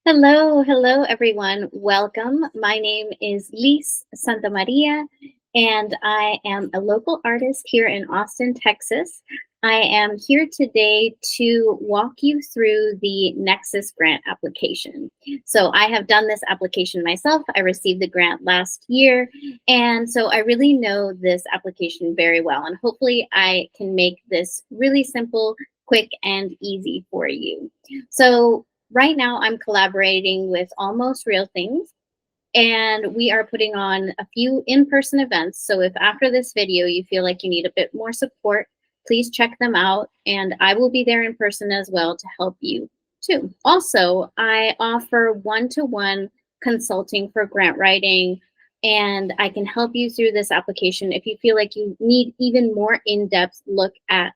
Hello everyone. Welcome. My name is Lys Santamaria, and I am a local artist here in Austin, Texas. I am here today to walk you through the Nexus Grant application. So I have done this application myself. I received the grant last year, and so I really know this application very well, and hopefully I can make this really simple, quick, and easy for you. So right now I'm collaborating with Almost Real Things, and we are putting on a few in-person events. So if after this video you feel like you need a bit more support, please check them out, and I will be there in person as well to help you too. Also, I offer one-to-one consulting for grant writing, and I can help you through this application if you feel like you need even more in-depth look at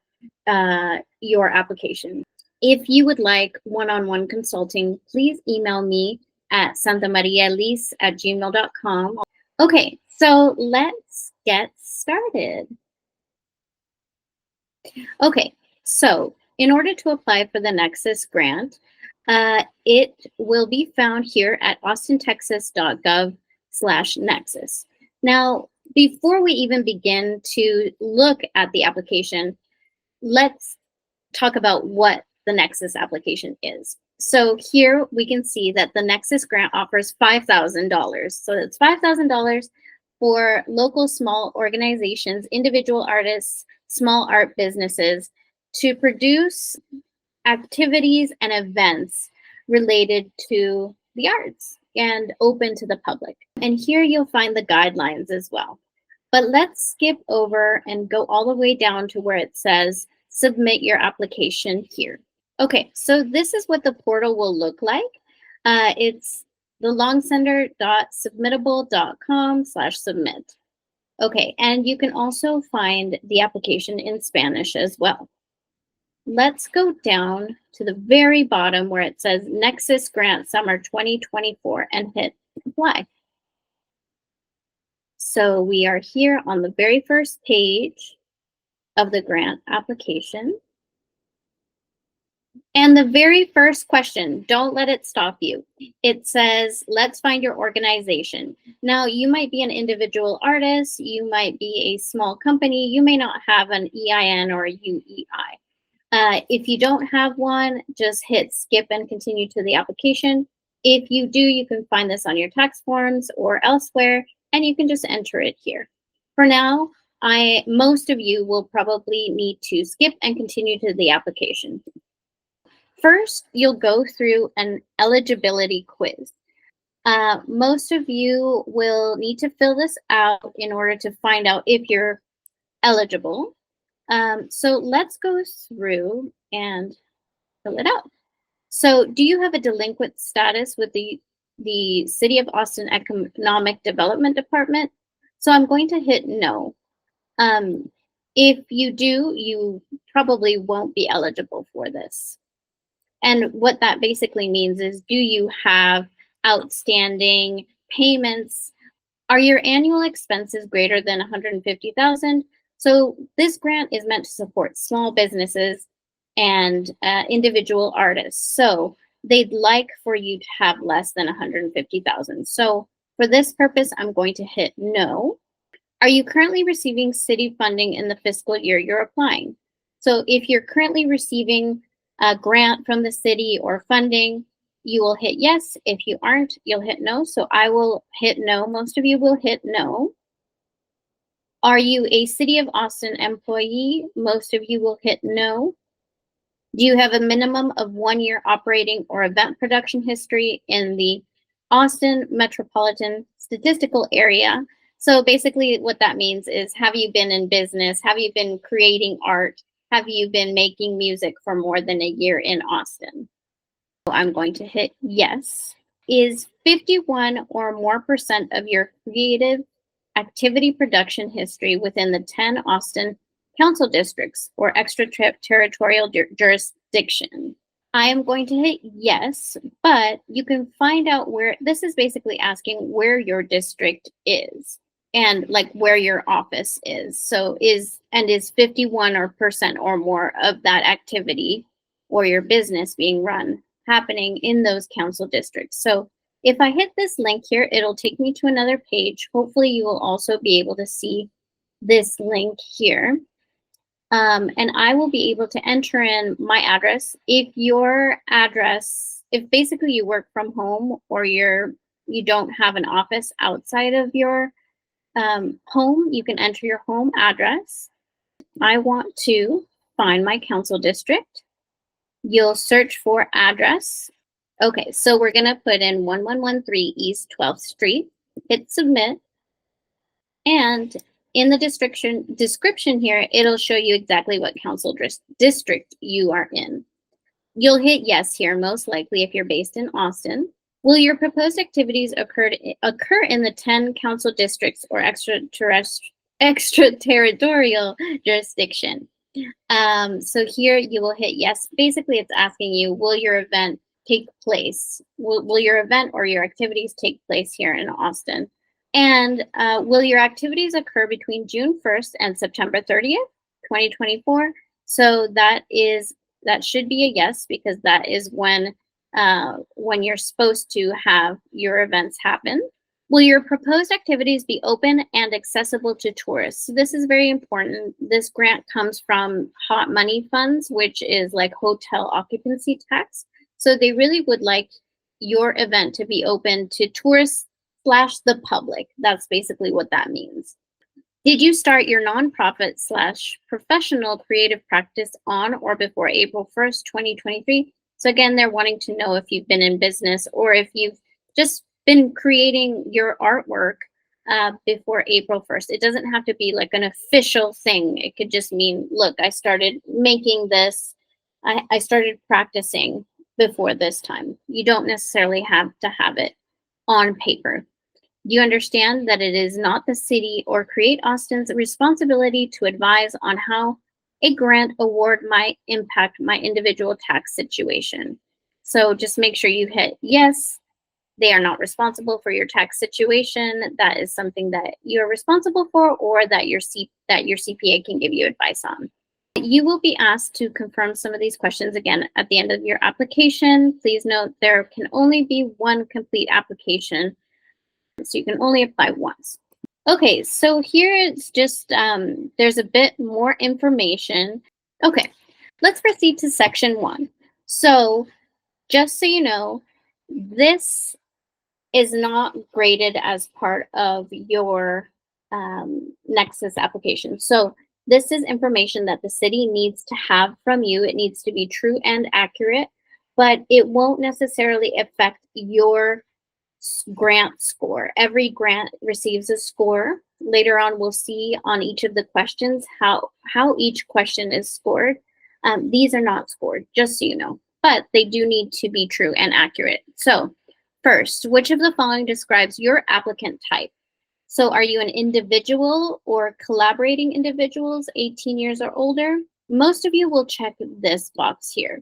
your application. If you would like one-on-one consulting, please email me at santamarialys@gmail.com. Okay, so let's get started. Okay, so in order to apply for the Nexus Grant, it will be found here at austintexas.gov/Nexus. Now, before we even begin to look at the application, let's talk about what the Nexus application is. So here we can see that the Nexus Grant offers $5,000. So it's $5,000 for local small organizations, individual artists, small art businesses to produce activities and events related to the arts and open to the public. And here you'll find the guidelines as well. But let's skip over and go all the way down to where it says submit your application here. Okay, so this is what the portal will look like. It's thelongcenter.submittable.com/submit. Okay, and you can also find the application in Spanish as well. Let's go down to the very bottom where it says Nexus Grant Summer 2024 and hit apply. So we are here on the very first page of the grant application. And the very first question, don't let it stop you. It says, let's find your organization. Now, you might be an individual artist, you might be a small company, you may not have an EIN or a UEI. If you don't have one, just hit skip and continue to the application. If you do, you can find this on your tax forms or elsewhere, and you can just enter it here. For now, most of you will probably need to skip and continue to the application. First, you'll go through an eligibility quiz. Most of you will need to fill this out in order to find out if you're eligible. So let's go through and fill it out. So do you have a delinquent status with the City of Austin Economic Development Department? So I'm going to hit no. If you do, you probably won't be eligible for this. And what that basically means is, do you have outstanding payments? Are your annual expenses greater than $150,000? So this grant is meant to support small businesses and individual artists. So they'd like for you to have less than $150,000. So for this purpose, I'm going to hit no. Are you currently receiving city funding in the fiscal year you're applying? So if you're currently receiving a grant from the city or funding, you will hit yes. If you aren't, you'll hit no. So I will hit no. Most of you will hit no. Are you a City of Austin employee? Most of you will hit no. Do you have a minimum of 1 year operating or event production history in the Austin metropolitan statistical area? So basically what that means is, have you been in business? Have you been creating art? Have you been making music for more than a year in Austin? So I'm going to hit yes. Is 51 or more % of your creative activity production history within the 10 Austin council districts or extraterritorial jurisdiction? I am going to hit yes, but you can find out where, this is basically asking where your district is and like where your office is. So is 51% or more of that activity or your business being run happening in those council districts. So if I hit this link here, it'll take me to another page. Hopefully you will also be able to see this link here. And I will be able to enter in my address. If your address, if basically you work from home or you don't have an office outside of your home, you can enter your home address. I want to find my council district. You'll search for address. Okay, so we're gonna put in 1113 East 12th Street, hit submit, and in the description here, it'll show you exactly what council district you are in. You'll hit yes here, most likely if you're based in Austin. Will your proposed activities occur in the 10 council districts or extraterritorial jurisdiction? So here you will hit yes. Basically, it's asking you, will your event take place? Will your event or your activities take place here in Austin? And will your activities occur between June 1st and September 30th, 2024? So that should be a yes, because that is when you're supposed to have your events happen. Will your proposed activities be open and accessible to tourists? So this is very important. This grant comes from hot money funds, which is like hotel occupancy tax. So they really would like your event to be open to tourists / the public. That's basically what that means. Did you start your nonprofit / professional creative practice on or before April 1st, 2023? So again, they're wanting to know if you've been in business or if you've just been creating your artwork before April 1st. It doesn't have to be like an official thing. It could just mean, look, I started making this, I started practicing before this time. You don't necessarily have to have it on paper. Do you understand that it is not the city or Create Austin's responsibility to advise on how a grant award might impact my individual tax situation? So just make sure you hit yes. They are not responsible for your tax situation. That is something that you're responsible for, or that your CPA can give you advice on. You will be asked to confirm some of these questions again at the end of your application. Please note there can only be one complete application, so you can only apply once. Okay, so here it's just, there's a bit more information. Okay, let's proceed to section 1. So just so you know, this is not graded as part of your Nexus application. So this is information that the city needs to have from you. It needs to be true and accurate, but it won't necessarily affect your grant score. Every grant receives a score. Later on, we'll see on each of the questions how each question is scored. These are not scored, just so you know, but they do need to be true and accurate. So first, which of the following describes your applicant type? So are you an individual or collaborating individuals, 18 years or older? Most of you will check this box here.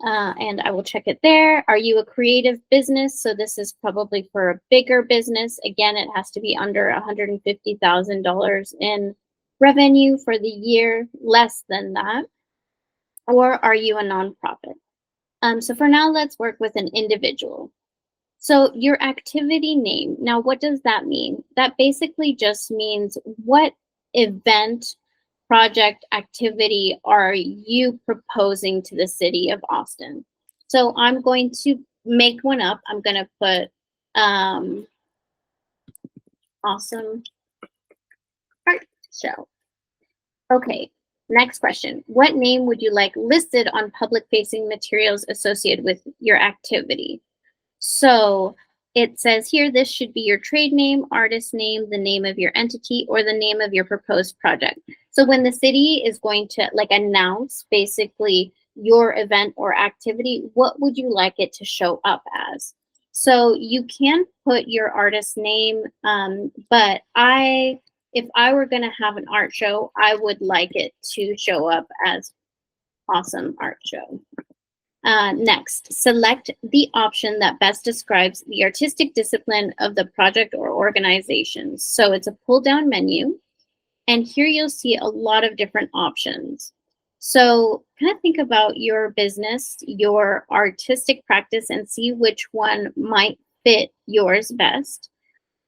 And I will check it there. Are you a creative business? So this is probably for a bigger business. Again, it has to be under $150,000 in revenue for the year, less than that. Or are you a nonprofit? So for now, let's work with an individual. So your activity name. Now, what does that mean? That basically just means what event, project, activity are you proposing to the city of Austin? So I'm going to make one up. I'm going to put awesome art show. Okay, next question. What name would you like listed on public-facing materials associated with your activity? So it says here, this should be your trade name, artist name, the name of your entity, or the name of your proposed project. So when the city is going to like announce basically your event or activity, what would you like it to show up as? So you can put your artist name, but if I were going to have an art show, I would like it to show up as awesome art show. Next, select the option that best describes the artistic discipline of the project or organization. So it's a pull-down menu, and here you'll see a lot of different options. So kind of think about your business, your artistic practice, and see which one might fit yours best.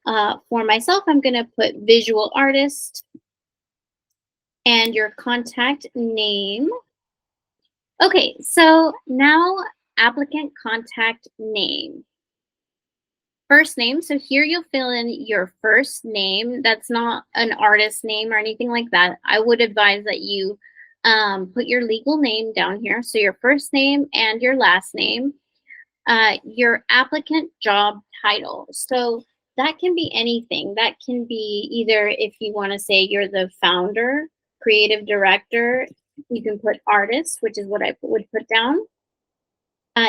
For myself, I'm going to put visual artist and your contact name. Okay, so now applicant contact name. First name. So here you'll fill in your first name. That's not an artist name or anything like that. I would advise that you put your legal name down here. So your first name and your last name. Your applicant job title. So that can be anything. That can be either if you want to say you're the founder, creative director, you can put artist, which is what I would put down.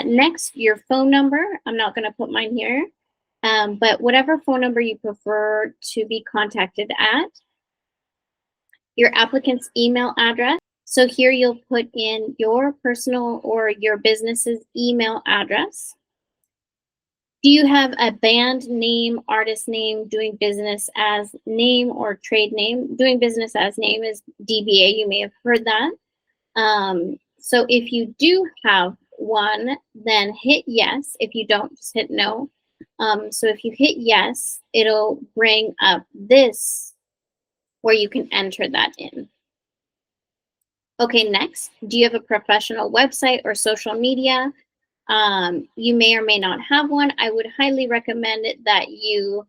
Next, your phone number. I'm not going to put mine here, but whatever phone number you prefer to be contacted at. Your applicant's email address. So here you'll put in your personal or your business's email address. Do you have a band name, artist name, doing business as name, or trade name? Doing business as name is DBA. You may have heard that. So if you do have one, then hit yes. If you don't, just hit no. So if you hit yes, it'll bring up this where you can enter that in. Okay, next, do you have a professional website or social media? You may or may not have one. I would highly recommend it that you,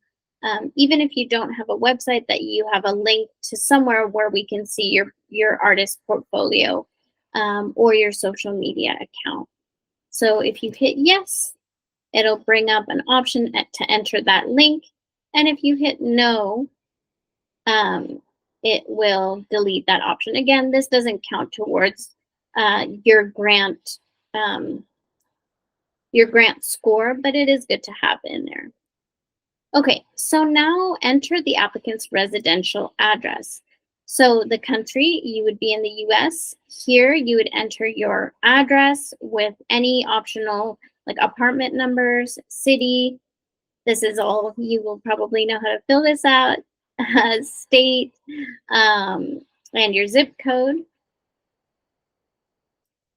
even if you don't have a website, that you have a link to somewhere where we can see your artist portfolio or your social media account. So if you hit yes, it'll bring up an option to enter that link. And if you hit no, it will delete that option. Again, this doesn't count towards your grant score, but it is good to have in there. Okay, so now enter the applicant's residential address. So the country, you would be in the US. Here, you would enter your address with any optional like apartment numbers, city. This is all, you will probably know how to fill this out, state, and your zip code.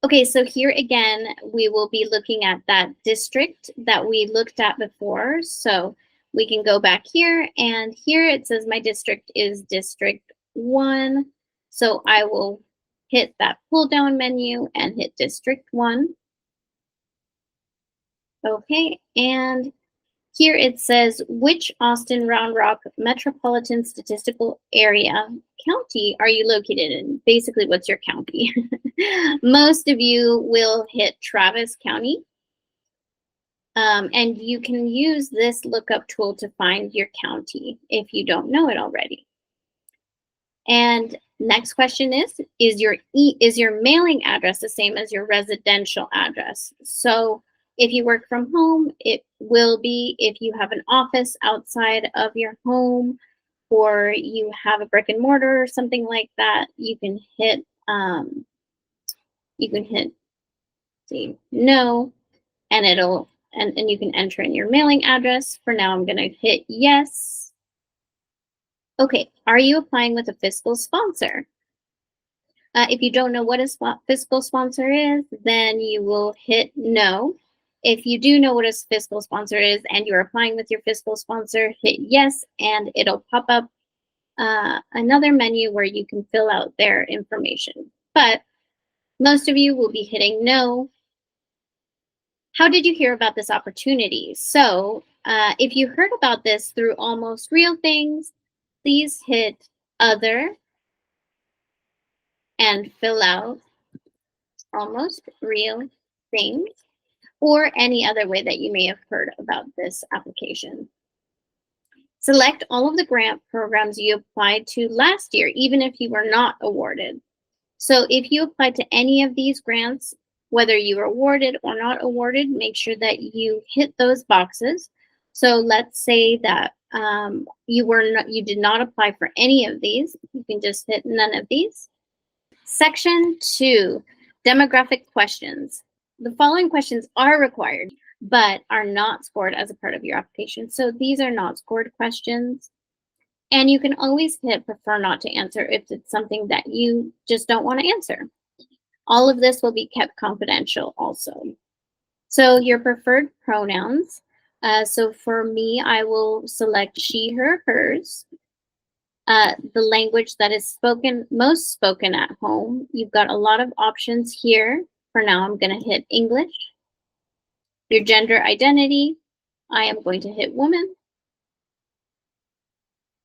Okay, so here again, we will be looking at that district that we looked at before. So we can go back here, and here it says my district is District 1. So I will hit that pull down menu and hit District 1. Okay, and here it says, which Austin Round Rock Metropolitan Statistical Area county are you located in? Basically, what's your county? Most of you will hit Travis County. And you can use this lookup tool to find your county if you don't know it already. And next question is your mailing address the same as your residential address? So if you work from home, it will be. If you have an office outside of your home, or you have a brick and mortar or something like that, you can hit say no, and it'll and you can enter in your mailing address. For now, I'm going to hit yes. Okay, are you applying with a fiscal sponsor? If you don't know what a fiscal sponsor is, then you will hit no. If you do know what a fiscal sponsor is and you're applying with your fiscal sponsor, hit yes, and it'll pop up another menu where you can fill out their information. But most of you will be hitting no. How did you hear about this opportunity? So if you heard about this through Almost Real Things, please hit other and fill out Almost Real Things, or any other way that you may have heard about this application. Select all of the grant programs you applied to last year, even if you were not awarded. So if you applied to any of these grants, whether you were awarded or not awarded, make sure that you hit those boxes. So let's say that you did not apply for any of these. You can just hit none of these. Section 2, demographic questions. The following questions are required, but are not scored as a part of your application. So these are not scored questions. And you can always hit prefer not to answer if it's something that you just don't want to answer. All of this will be kept confidential also. So your preferred pronouns. So for me, I will select she, her, hers. The language that is most spoken at home. You've got a lot of options here. For now, I'm going to hit English. Your gender identity, I am going to hit woman.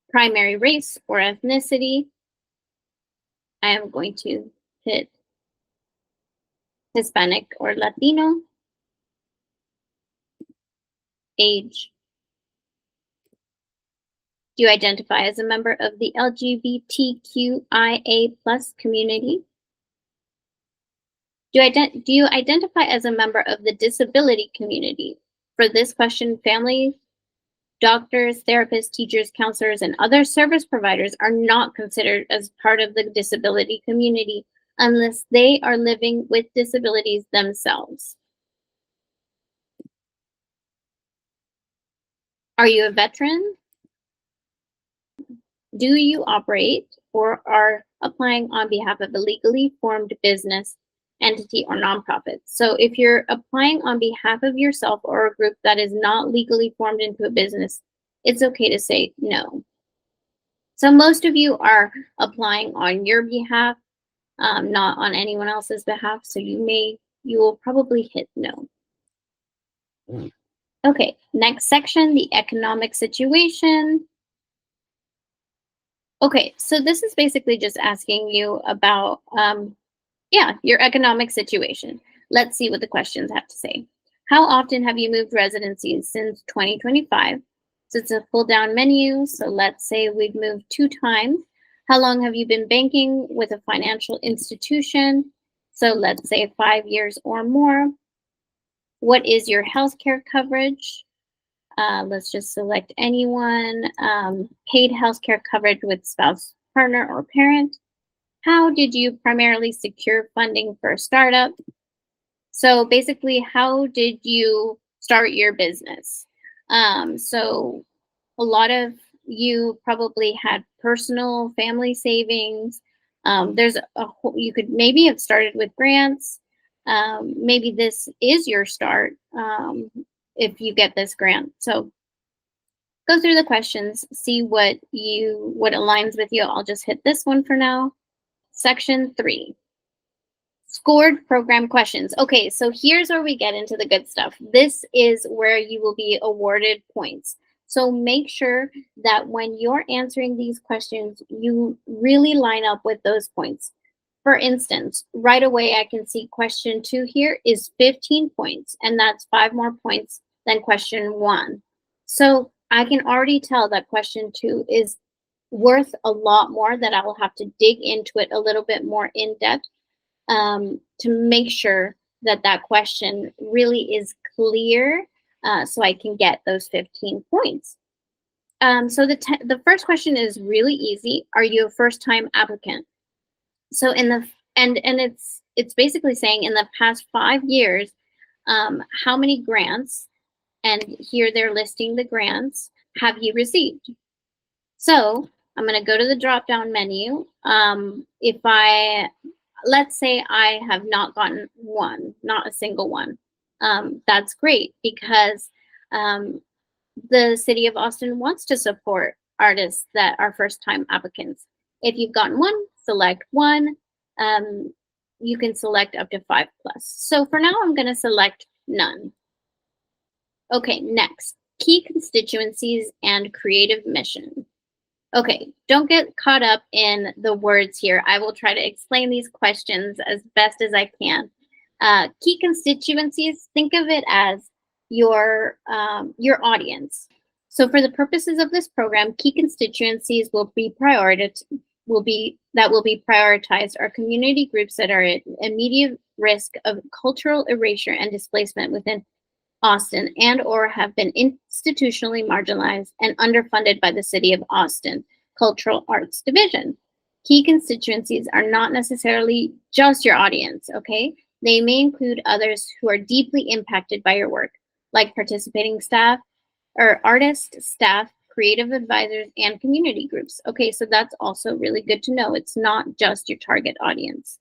Primary race or ethnicity, I am going to hit Hispanic or Latino. Age. Do you identify as a member of the LGBTQIA+ community? Do you identify as a member of the disability community? For this question, families, doctors, therapists, teachers, counselors, and other service providers are not considered as part of the disability community unless they are living with disabilities themselves. Are you a veteran? Do you operate or are applying on behalf of a legally formed business, entity, or nonprofit? So if you're applying on behalf of yourself or a group that is not legally formed into a business, it's okay to say no. So most of you are applying on your behalf, not on anyone else's behalf. So you will probably hit no. Okay, next section, the economic situation. Okay, so this is basically just asking you about, your economic situation. Let's see what the questions have to say. How often have you moved residencies since 2025? So it's a pull down menu. So let's say we've moved 2 times. How long have you been banking with a financial institution? So let's say 5 years or more. What is your healthcare coverage? Let's just select anyone. Paid healthcare coverage with spouse, partner, or parent. How did you primarily secure funding for a startup? So basically, how did you start your business? So a lot of you probably had personal family savings. There's you could maybe have started with grants. Maybe this is your start if you get this grant. So go through the questions, see what aligns with you. I'll just hit this one for now. Section 3. Scored program questions. Okay, so here's where we get into the good stuff. This is where you will be awarded points. So make sure that when you're answering these questions, you really line up with those points. For instance, right away, I can see question 2 here is 15 points, and that's 5 more points than question 1. So I can already tell that question 2 is worth a lot more, that I will have to dig into it a little bit more in depth to make sure that that question really is clear so I can get those 15 points. So the first question is really easy. Are you a first-time applicant? So it's basically saying in the past 5 years, how many grants, and here they're listing the grants, have you received? So I'm going to go to the drop-down menu. Let's say I have not gotten one, not a single one. That's great because the city of Austin wants to support artists that are first-time applicants. If you've gotten one, select one. You can select up to 5+. So for now, I'm going to select none. Okay, next, key constituencies and creative mission. Okay, don't get caught up in the words here. I will try to explain these questions as best as I can. Key constituencies, think of it as your audience. So for the purposes of this program, key constituencies will be prioritized are community groups that are at immediate risk of cultural erasure and displacement within Austin and or have been institutionally marginalized and underfunded by the City of Austin Cultural Arts Division. Key constituencies are not necessarily just your audience, okay? They may include others who are deeply impacted by your work, like participating staff or artists, staff, creative advisors, and community groups. Okay, so that's also really good to know. It's not just your target audience.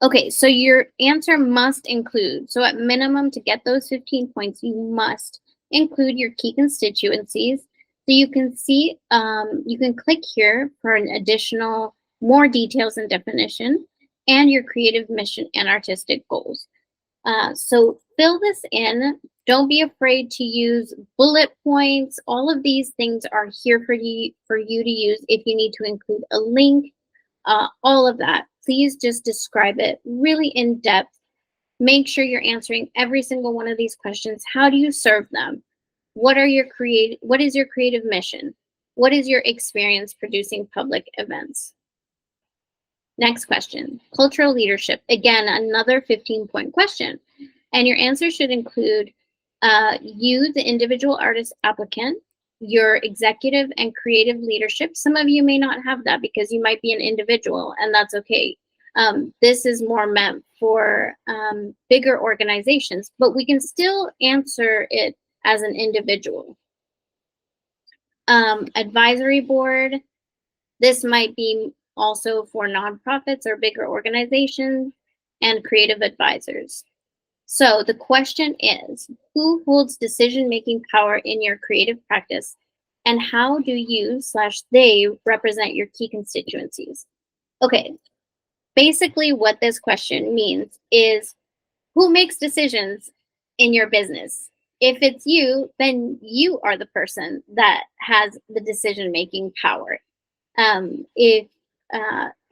Okay, so your answer must include, so at minimum to get those 15 points, you must include your key constituencies. So you can see, you can click here for an additional, more details and definition, and your creative mission and artistic goals. So fill this in. Don't be afraid to use bullet points. All of these things are here for you to use if you need to include a link, all of that. Please just describe it really in depth. Make sure you're answering every single one of these questions. How do you serve them? What is your creative mission? What is your experience producing public events? Next question, cultural leadership. Again, another 15-point question. And your answer should include you, the individual artist applicant, your executive and creative leadership. Some of you may not have that because you might be an individual, and that's okay. This is more meant for bigger organizations, but we can still answer it as an individual. Advisory board. This might be also for nonprofits or bigger organizations, and creative advisors. So the question is, who holds decision-making power in your creative practice, and how do you/they represent your key constituencies? Okay, basically what this question means is, who makes decisions in your business? If it's you, then you are the person that has the decision-making power.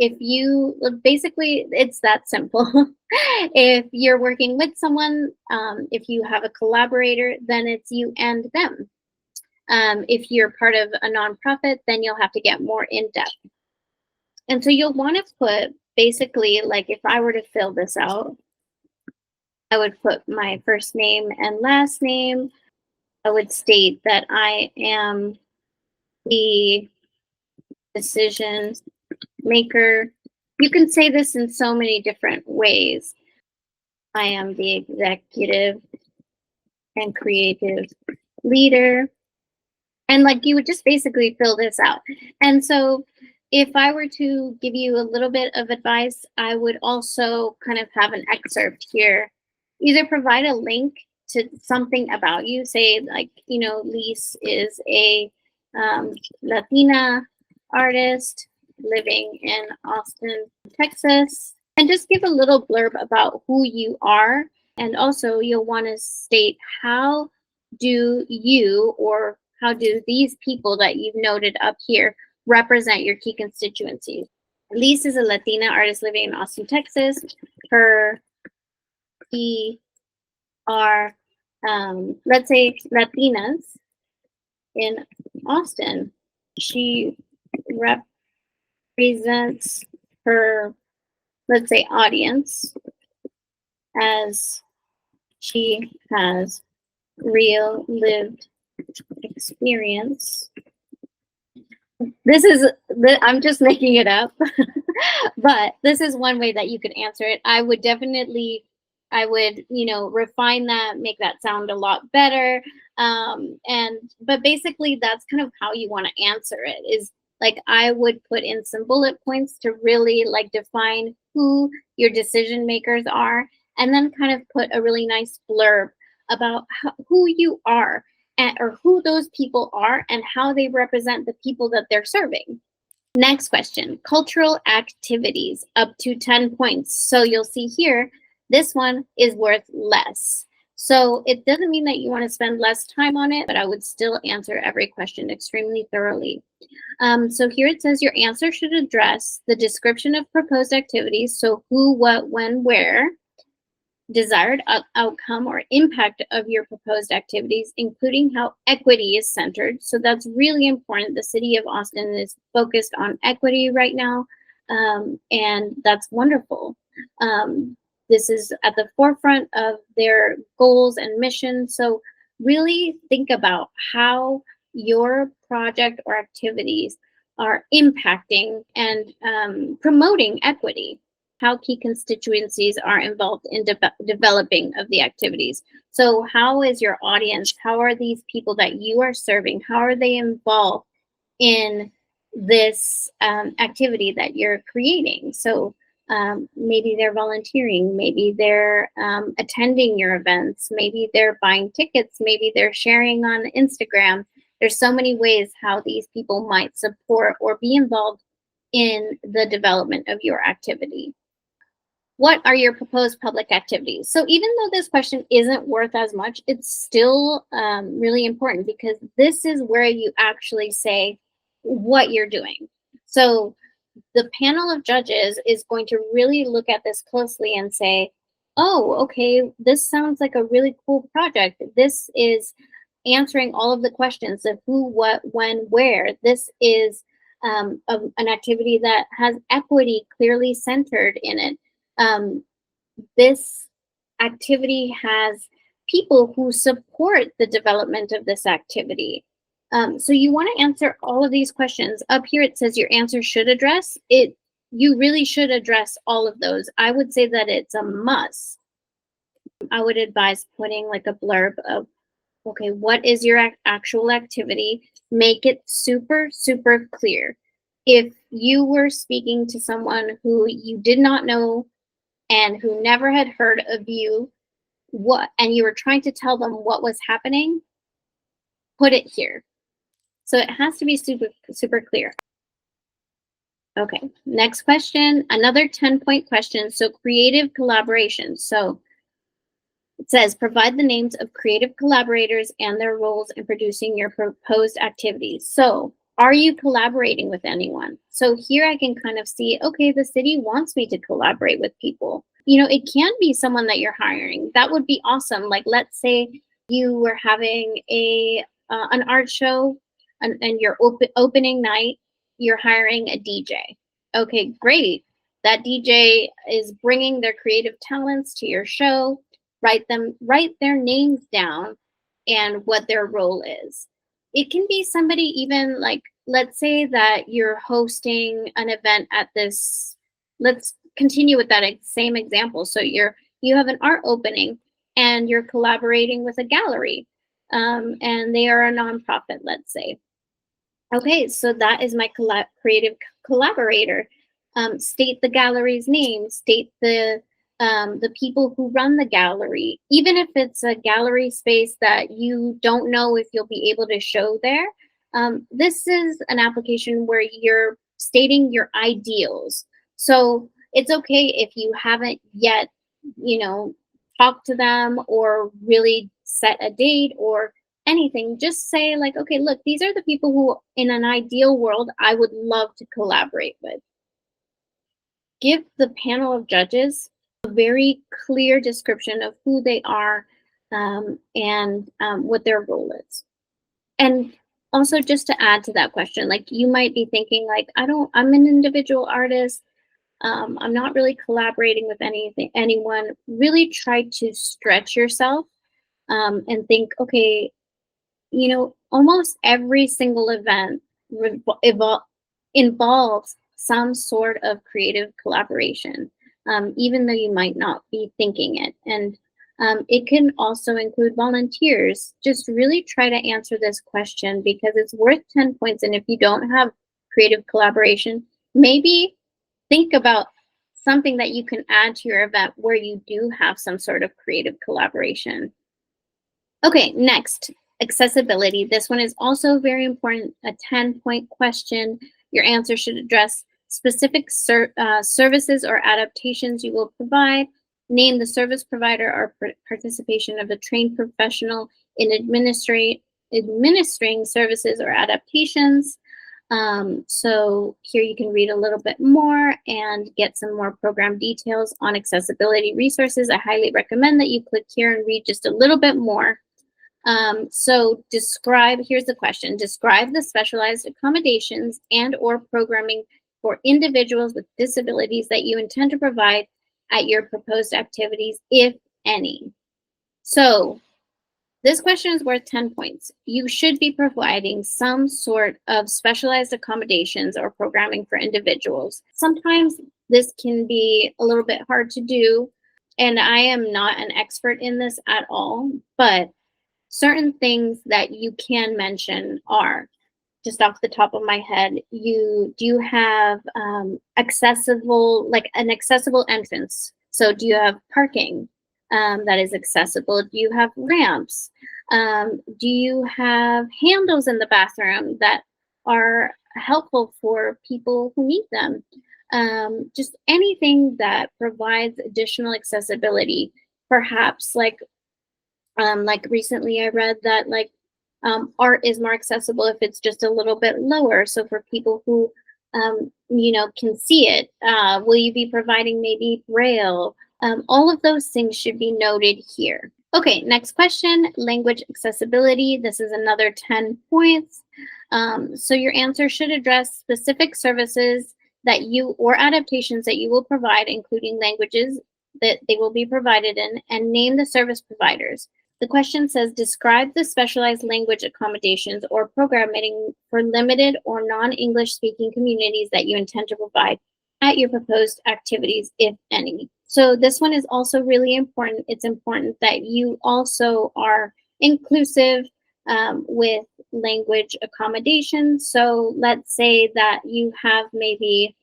If you, basically, it's that simple. If you're working with someone, if you have a collaborator, then it's you and them. If you're part of a nonprofit, then you'll have to get more in depth. And so you'll want to put, basically, like if I were to fill this out, I would put my first name and last name. I would state that I am the decision maker. You can say this in so many different ways. I am the executive and creative leader. And like you would just basically fill this out. And so if I were to give you a little bit of advice, I would also kind of have an excerpt here. Either provide a link to something about you, say like, Lys is a Latina artist living in Austin, Texas, and just give a little blurb about who you are. And also you'll want to state how do you, or how do these people that you've noted up here represent your key constituencies. Lys is a Latina artist living in Austin, Texas. Her key are, let's say, Latinas in Austin. She represents her, let's say, audience as she has real lived experience. I'm just making it up, but this is one way that you could answer it. I would refine that, make that sound a lot better. But basically that's kind of how you want to answer it, is like I would put in some bullet points to really like define who your decision makers are, and then kind of put a really nice blurb about who you are, or who those people are and how they represent the people that they're serving. Next question, cultural activities, up to 10 points. So you'll see here, this one is worth less. So it doesn't mean that you want to spend less time on it, but I would still answer every question extremely thoroughly. So here it says your answer should address the description of proposed activities. So who, what, when, where, desired outcome or impact of your proposed activities, including how equity is centered. So that's really important. The city of Austin is focused on equity right now, and that's wonderful. This is at the forefront of their goals and mission. So really think about how your project or activities are impacting and promoting equity, how key constituencies are involved in developing of the activities. So how is your audience, how are these people that you are serving, how are they involved in this activity that you're creating? So Maybe they're volunteering, maybe they're attending your events, maybe they're buying tickets, maybe they're sharing on Instagram. There's so many ways how these people might support or be involved in the development of your activity. What are your proposed public activities? So even though this question isn't worth as much, it's still really important because this is where you actually say what you're doing. So the panel of judges is going to really look at this closely and say, oh, okay, this sounds like a really cool project. This is answering all of the questions of who, what, when, where. This is an activity that has equity clearly centered in it. This activity has people who support the development of this activity. So you want to answer all of these questions. Up here it says your answer should address it. You really should address all of those. I would say that it's a must. I would advise putting like a blurb of, okay, what is your actual activity? Make it super, super clear. If you were speaking to someone who you did not know and who never had heard of you, and you were trying to tell them what was happening, put it here. So it has to be super, super clear. Okay, next question, another 10-point question. So creative collaboration. So it says, provide the names of creative collaborators and their roles in producing your proposed activities. So are you collaborating with anyone? So here I can kind of see, okay, the city wants me to collaborate with people. You know, it can be someone that you're hiring. That would be awesome. Like, let's say you were having an art show and your opening night, you're hiring a DJ. Okay, great. That DJ is bringing their creative talents to your show. Write their names down and what their role is. It can be somebody even like, let's say that you're hosting an event at this, let's continue with that same example. So you have an art opening and you're collaborating with a gallery and they are a nonprofit, let's say. Okay, so that is my creative collaborator. State the gallery's name, state the people who run the gallery, even if it's a gallery space that you don't know if you'll be able to show there. This is an application where you're stating your ideals. So it's okay if you haven't yet, talked to them or really set a date or anything. Just say like, okay, look, these are the people who in an ideal world I would love to collaborate with. Give the panel of judges a very clear description of who they are and what their role is. And also, just to add to that question, like you might be thinking like, I'm an individual artist. I'm not really collaborating with anyone. Really try to stretch yourself and think, okay, almost every single event involves some sort of creative collaboration, even though you might not be thinking it. And it can also include volunteers. Just really try to answer this question because it's worth 10 points. And if you don't have creative collaboration, maybe think about something that you can add to your event where you do have some sort of creative collaboration. Okay, next, accessibility. This one is also very important, a 10-point question. Your answer should address specific services or adaptations you will provide. Name the service provider or participation of a trained professional in administering services or adaptations. So here you can read a little bit more and get some more program details on accessibility resources. I highly recommend that you click here and read just a little bit more. So here's the question, describe the specialized accommodations and or programming for individuals with disabilities that you intend to provide at your proposed activities, if any. So this question is worth 10 points. You should be providing some sort of specialized accommodations or programming for individuals. Sometimes this can be a little bit hard to do, and I am not an expert in this at all, but certain things that you can mention are just off the top of my head, do you have accessible, like an accessible entrance? So do you have parking that is accessible? Do you have ramps? Do you have handles in the bathroom that are helpful for people who need them? Just anything that provides additional accessibility. Perhaps like recently I read that art is more accessible if it's just a little bit lower. So for people who can see it, will you be providing maybe braille? All of those things should be noted here. Okay, next question, language accessibility. This is another 10 points. So your answer should address specific services that you or adaptations that you will provide, including languages that they will be provided in, and name the service providers. The question says, describe the specialized language accommodations or programming for limited or non-English speaking communities that you intend to provide at your proposed activities, if any. So this one is also really important. It's important that you also are inclusive with language accommodations. So let's say that you have maybe,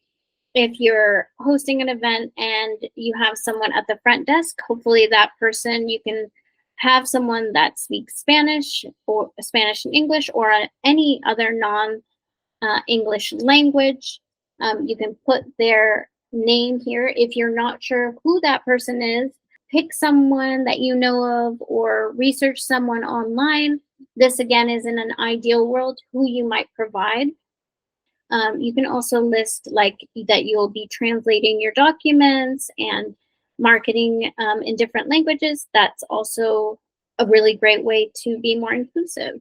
if you're hosting an event and you have someone at the front desk, hopefully that person, you can have someone that speaks Spanish or Spanish and English or any other non-English language. You can put their name here. If you're not sure who that person is, pick someone that you know of or research someone online. This again is in an ideal world who you might provide. You can also list like that you'll be translating your documents and marketing in different languages. That's also a really great way to be more inclusive.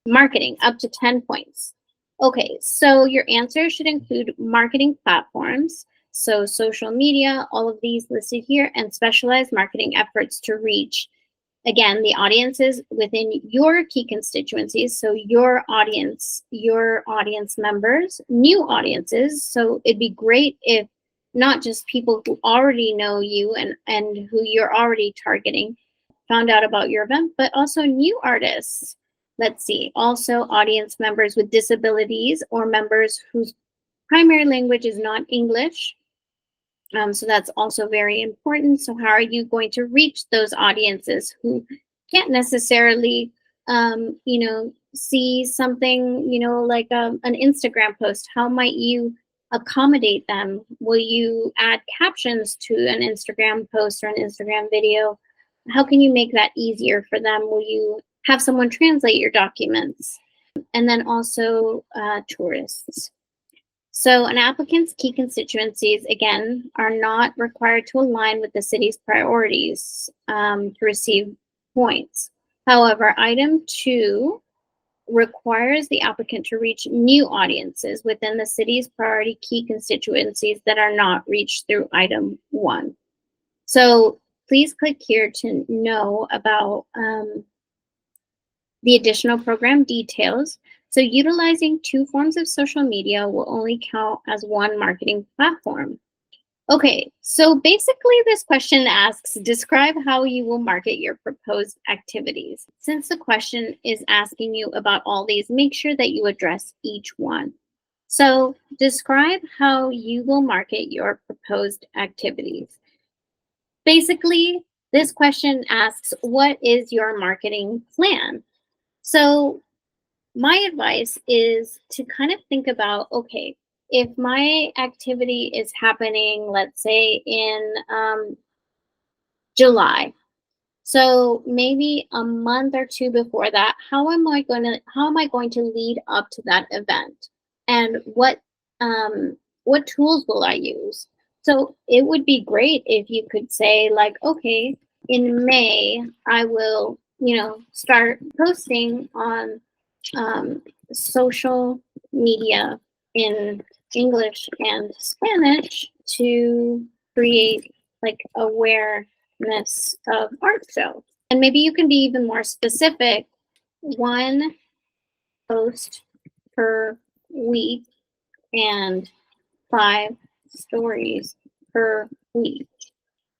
Marketing, up to 10 points. Okay, so your answer should include marketing platforms, so social media, all of these listed here, and specialized marketing efforts to reach, again, the audiences within your key constituencies. So your audience members, new audiences. So it'd be great if not just people who already know you and who you're already targeting found out about your event, but also new artists. Let's see, also audience members with disabilities or members whose primary language is not English. So that's also very important. So how are you going to reach those audiences who can't necessarily, see something, like an Instagram post? How might you accommodate them? Will you add captions to an Instagram post or an Instagram video? How can you make that easier for them? Will you have someone translate your documents? And then also tourists. So an applicant's key constituencies, again, are not required to align with the city's priorities to receive points. However, item 2 requires the applicant to reach new audiences within the city's priority key constituencies that are not reached through item 1. So please click here to know about the additional program details. So utilizing 2 forms of social media will only count as one marketing platform. Okay, so basically this question asks, describe how you will market your proposed activities. Since the question is asking you about all these, make sure that you address each one. So describe how you will market your proposed activities. Basically, this question asks, what is your marketing plan? So my advice is to kind of think about, okay, if my activity is happening, let's say in July, so maybe a month or 2 before that, how am I going to lead up to that event? And what tools will I use? So it would be great if you could say like, okay, in May, I will, start posting on social media in English and Spanish to create like awareness of art show. And maybe you can be even more specific, 1 post per week and 5 stories per week.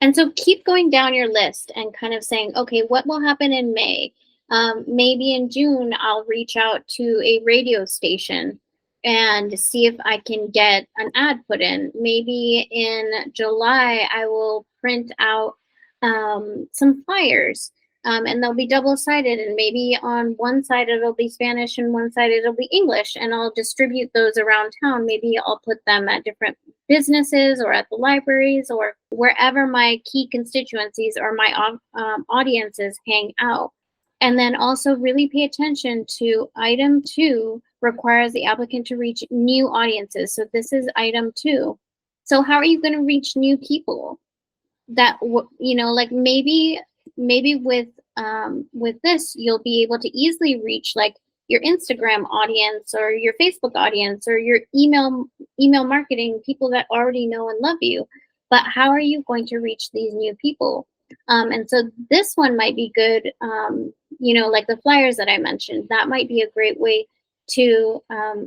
And so keep going down your list and kind of saying, okay, what will happen in May? Maybe in June, I'll reach out to a radio station and see if I can get an ad put in. Maybe in July, I will print out some flyers, and they'll be double-sided, and maybe on one side it'll be Spanish and one side it'll be English, and I'll distribute those around town. Maybe I'll put them at different businesses or at the libraries or wherever my key constituencies or my audiences hang out. And then also really pay attention to item 2 requires the applicant to reach new audiences. So this is item 2. So how are you going to reach new people? That like maybe with this you'll be able to easily reach like your Instagram audience or your Facebook audience or your email marketing, people that already know and love you. But how are you going to reach these new people? And so this one might be good, like the flyers that I mentioned, that might be a great way to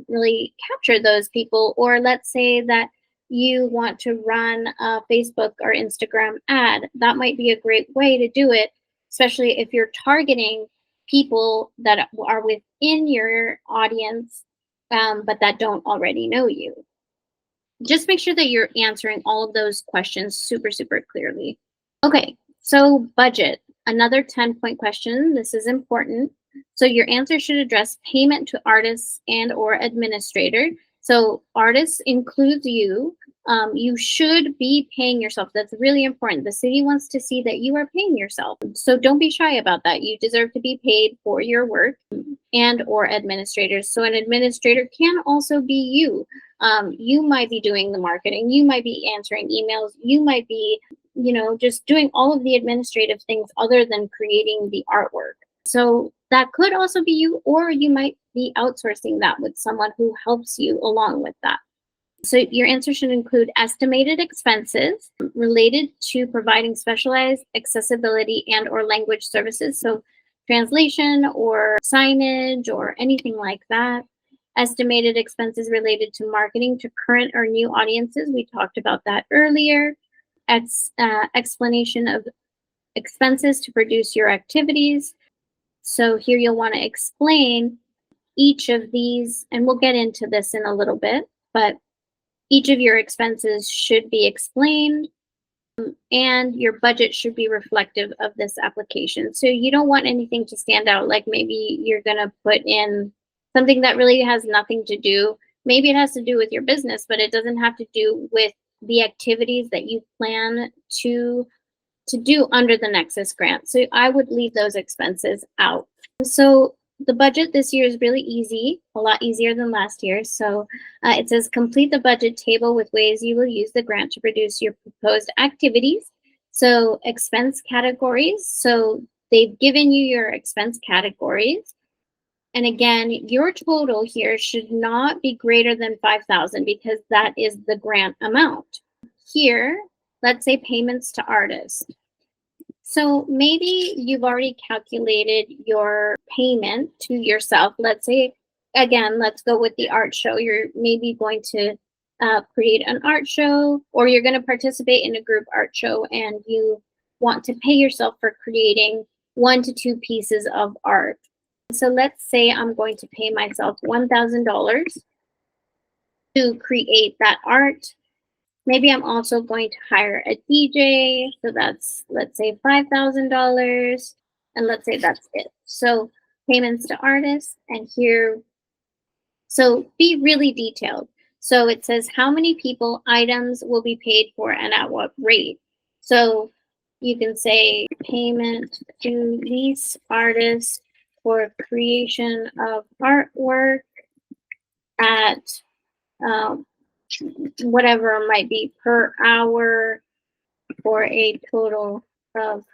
really capture those people. Or let's say that you want to run a Facebook or Instagram ad, that might be a great way to do it, especially if you're targeting people that are within your audience, but that don't already know you. Just make sure that you're answering all of those questions super, super clearly. Okay, so budget, another 10-point question. This is important. So your answer should address payment to artists and or administrator. So artists includes you. You should be paying yourself. That's really important. The city wants to see that you are paying yourself. So don't be shy about that. You deserve to be paid for your work, and or administrators. So an administrator can also be you. You might be doing the marketing. You might be answering emails. You might be, just doing all of the administrative things other than creating the artwork. So that could also be you, or you might be outsourcing that with someone who helps you along with that. So your answer should include estimated expenses related to providing specialized accessibility and or language services. So translation or signage or anything like that. Estimated expenses related to marketing to current or new audiences. We talked about that earlier. Explanation of expenses to produce your activities. So here you'll want to explain each of these, and we'll get into this in a little bit, but each of your expenses should be explained, and your budget should be reflective of this application. So you don't want anything to stand out, like maybe you're going to put in something that really has nothing to do. Maybe it has to do with your business, but it doesn't have to do with the activities that you plan to do under the Nexus Grant. So I would leave those expenses out. So the budget this year is really easy, a lot easier than last year. So it says complete the budget table with ways you will use the grant to produce your proposed activities. So expense categories. So they've given you your expense categories. And again, your total here should not be greater than $5,000 because that is the grant amount. Here, let's say payments to artists. So maybe you've already calculated your payment to yourself. Let's say, again, let's go with the art show. You're maybe going to create an art show, or you're going to participate in a group art show, and you want to pay yourself for creating 1 to 2 pieces of art. So let's say I'm going to pay myself $1,000 to create that art. Maybe I'm also going to hire a DJ. So that's, let's say, $5,000. And let's say that's it. So payments to artists. And here, so be really detailed. So it says how many people items will be paid for and at what rate. So you can say payment to these artists for creation of artwork at whatever might be per hour for a total of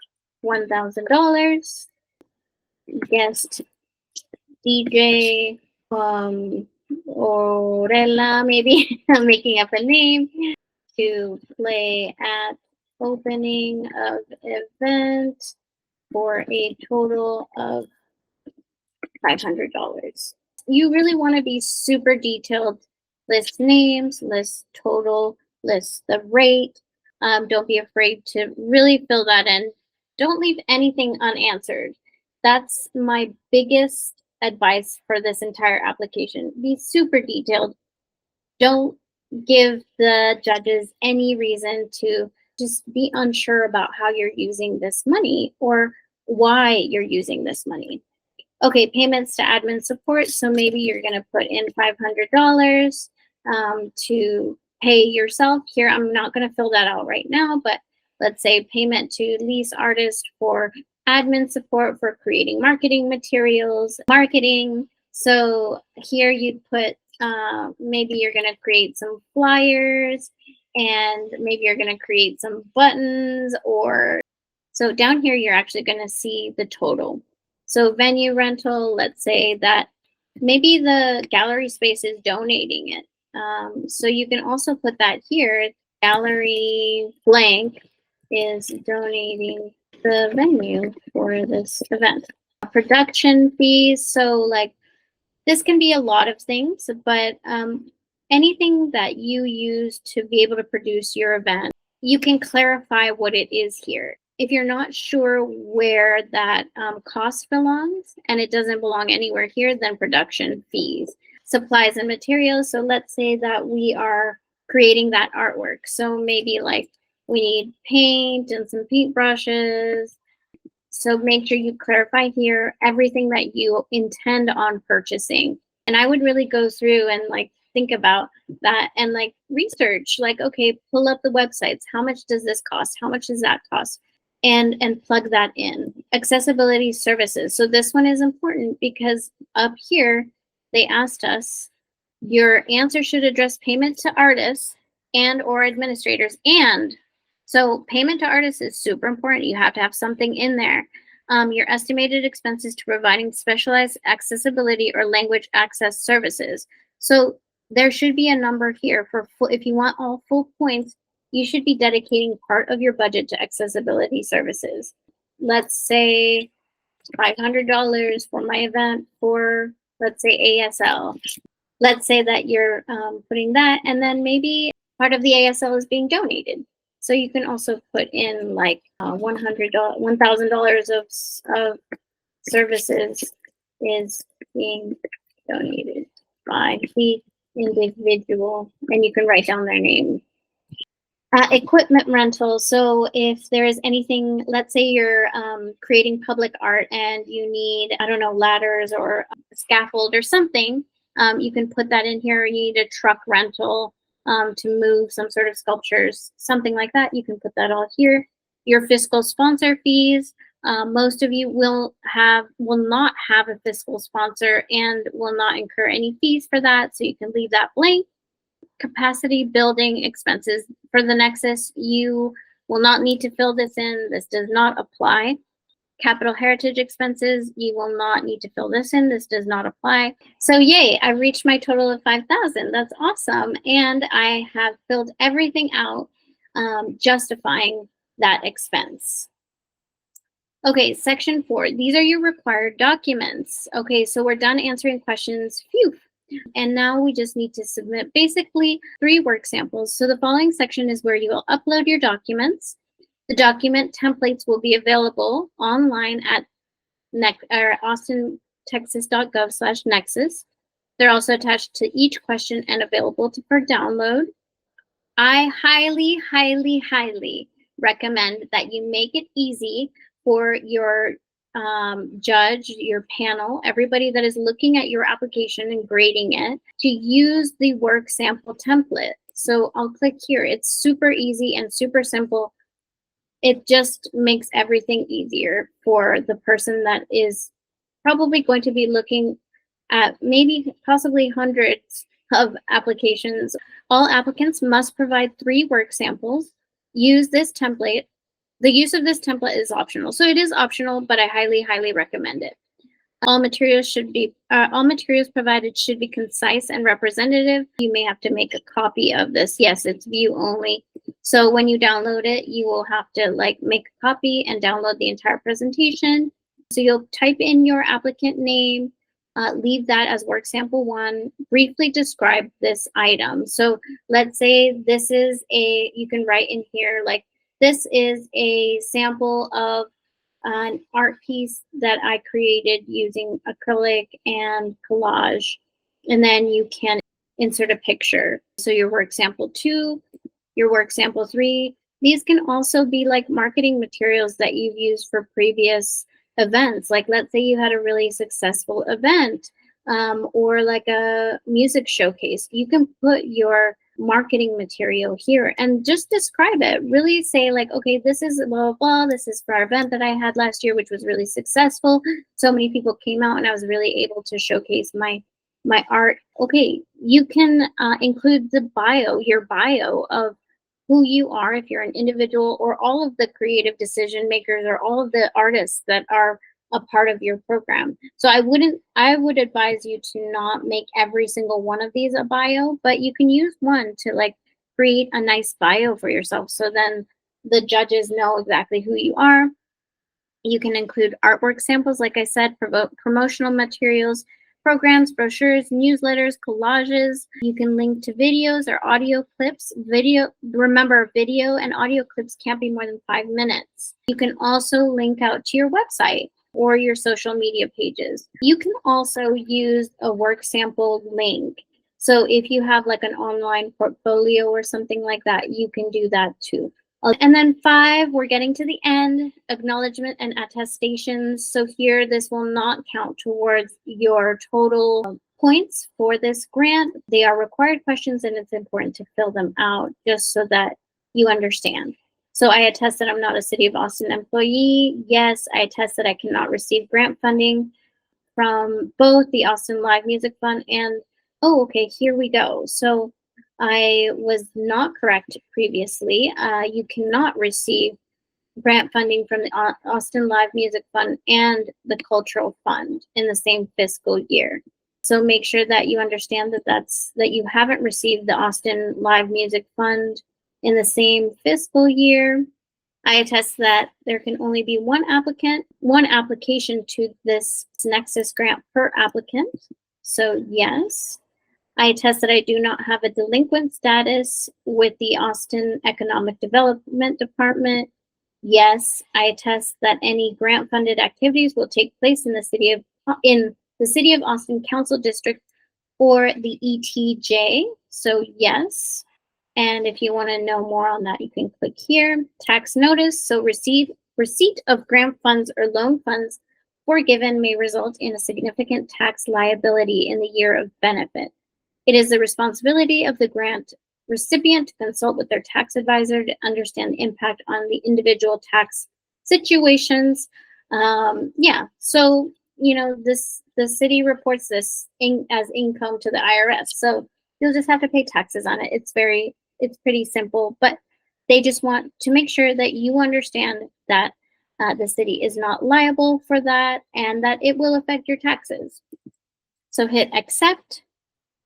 $1,000. Guest DJ Orella, maybe I'm making up a name, to play at opening of event for a total of $500. You really want to be super detailed. List names, list total, list the rate. Don't be afraid to really fill that in. Don't leave anything unanswered. That's my biggest advice for this entire application. Be super detailed. Don't give the judges any reason to just be unsure about how you're using this money or why you're using this money. Okay, payments to admin support. So maybe you're going to put in $500 to pay yourself. Here, I'm not going to fill that out right now, but let's say payment to Lys artist for admin support for creating marketing materials, marketing. So here you'd put, maybe you're going to create some flyers and maybe you're going to create some buttons, or so down here, you're actually going to see the total. So venue rental, let's say that maybe the gallery space is donating it. So you can also put that here. Gallery blank is donating the venue for this event. Production fees, so like this can be a lot of things, but anything that you use to be able to produce your event, you can clarify what it is here. If you're not sure where that cost belongs and it doesn't belong anywhere here, then production fees. Supplies and materials. So let's say that we are creating that artwork. So maybe like we need paint and some paintbrushes. So make sure you clarify here everything that you intend on purchasing. And I would really go through and like think about that and like research, like, okay, pull up the websites. How much does this cost? How much does that cost? And plug that in. Accessibility services. So this one is important because up here, they asked us, your answer should address payment to artists and or administrators. And so payment to artists is super important. You have to have something in there. Your estimated expenses to providing specialized accessibility or language access services. So there should be a number here for full, if you want all full points, you should be dedicating part of your budget to accessibility services. Let's say $500 for my event for, let's say, ASL. Let's say that you're putting that, and then maybe part of the ASL is being donated. So you can also put in like $1,000 of services is being donated by the individual, and you can write down their name. Equipment rental. So if there is anything, let's say you're creating public art and you need, I don't know, ladders or a scaffold or something, you can put that in here. You need a truck rental to move some sort of sculptures, something like that. You can put that all here. Your fiscal sponsor fees. Most of you will not have a fiscal sponsor and will not incur any fees for that. So you can leave that blank. Capacity building expenses for the Nexus, you will not need to fill this in. This does not apply. Capital heritage expenses, you will not need to fill this in. This does not apply. So yay, I reached my total of 5,000. That's awesome. And I have filled everything out justifying that expense. Okay, section 4. These are your required documents. Okay, so we're done answering questions. Phew. And now we just need to submit basically 3 work samples. So the following section is where you will upload your documents. The document templates will be available online at austintexas.gov/nexus. They're also attached to each question and available for download. I highly, highly, highly recommend that you make it easy for your judge, your panel, everybody that is looking at your application and grading it, to use the work sample template. So I'll click here. It's super easy and super simple. It just makes everything easier for the person that is probably going to be looking at maybe possibly hundreds of applications. All applicants must provide 3 work samples. Use this template. The use of this template is optional. So it is optional, but I highly, highly recommend it. All materials provided should be concise and representative. You may have to make a copy of this. Yes, it's view only. So when you download it, you will have to like make a copy and download the entire presentation. So you'll type in your applicant name, leave that as work sample 1, briefly describe this item. So let's say this is you can write in here like, this is a sample of an art piece that I created using acrylic and collage. And then you can insert a picture. So your work sample 2, your work sample 3, these can also be like marketing materials that you've used for previous events. Like let's say you had a really successful event, or like a music showcase. You can put your marketing material here and just describe it. Really say like, okay, this is blah, blah, blah. This is for our event that I had last year, which was really successful. So many people came out and I was really able to showcase my art. Okay, you can include the bio, your bio of who you are if you're an individual, or all of the creative decision makers, or all of the artists that are a part of your program. So I would advise you to not make every single one of these a bio, but you can use one to like create a nice bio for yourself. So then the judges know exactly who you are. You can include artwork samples, like I said, promotional materials, programs, brochures, newsletters, collages. You can link to videos or audio clips. Remember, video and audio clips can't be more than 5 minutes. You can also link out to your website or your social media pages. You can also use a work sample link. So if you have like an online portfolio or something like that, you can do that too. And then 5, we're getting to the end, acknowledgement and attestations. So here, this will not count towards your total points for this grant. They are required questions and it's important to fill them out just so that you understand. So I attest that I'm not a City of Austin employee. Yes, I attest that I cannot receive grant funding from both the Austin Live Music Fund and, oh, okay, here we go. So I was not correct previously. You cannot receive grant funding from the Austin Live Music Fund and the Cultural Fund in the same fiscal year. So make sure that you understand that you haven't received the Austin Live Music Fund in the same fiscal year. I attest that there can only be one application to this Nexus Grant per applicant. So yes. I attest that I do not have a delinquent status with the Austin Economic Development Department. Yes, I attest that any grant-funded activities will take place in the City of Austin Council District or the ETJ. So yes. And if you want to know more on that, you can click here. Tax notice. So receipt of grant funds or loan funds forgiven may result in a significant tax liability in the year of benefit. It is the responsibility of the grant recipient to consult with their tax advisor to understand the impact on the individual tax situations. So the city reports this as income to the IRS. So you'll just have to pay taxes on it. It's pretty simple, but they just want to make sure that you understand that the city is not liable for that and that it will affect your taxes. So hit accept.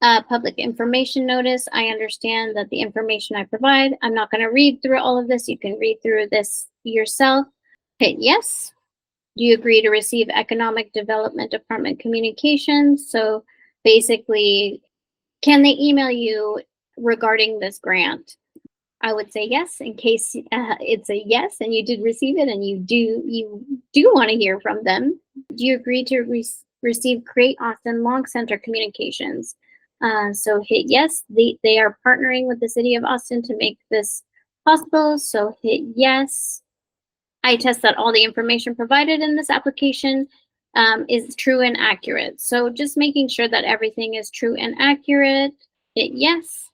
Public information notice. I understand that the information I provide, I'm not going to read through all of this. You can read through this yourself. Hit yes. Do you agree to receive Economic Development Department communications? So basically, can they email you regarding this grant? I would say yes, in case it's a yes and you did receive it and you do want to hear from them. Do you agree to receive Create Austin Long Center communications? So hit yes. They are partnering with the City of Austin to make this possible. So hit yes. I attest that all the information provided in this application is true and accurate. So just making sure that everything is true and accurate. Hit yes.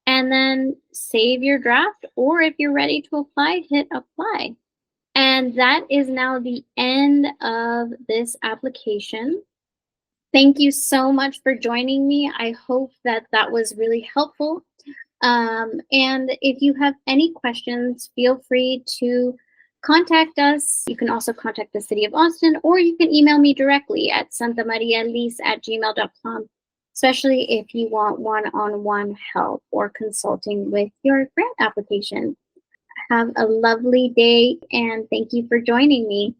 And then save your draft, or if you're ready to apply, hit apply. And that is now the end of this application. Thank you so much for joining me. I hope that was really helpful. And if you have any questions, feel free to contact us. You can also contact the City of Austin, or you can email me directly at santamarialys@gmail.com, especially if you want one-on-one help or consulting with your grant application. Have a lovely day, and thank you for joining me.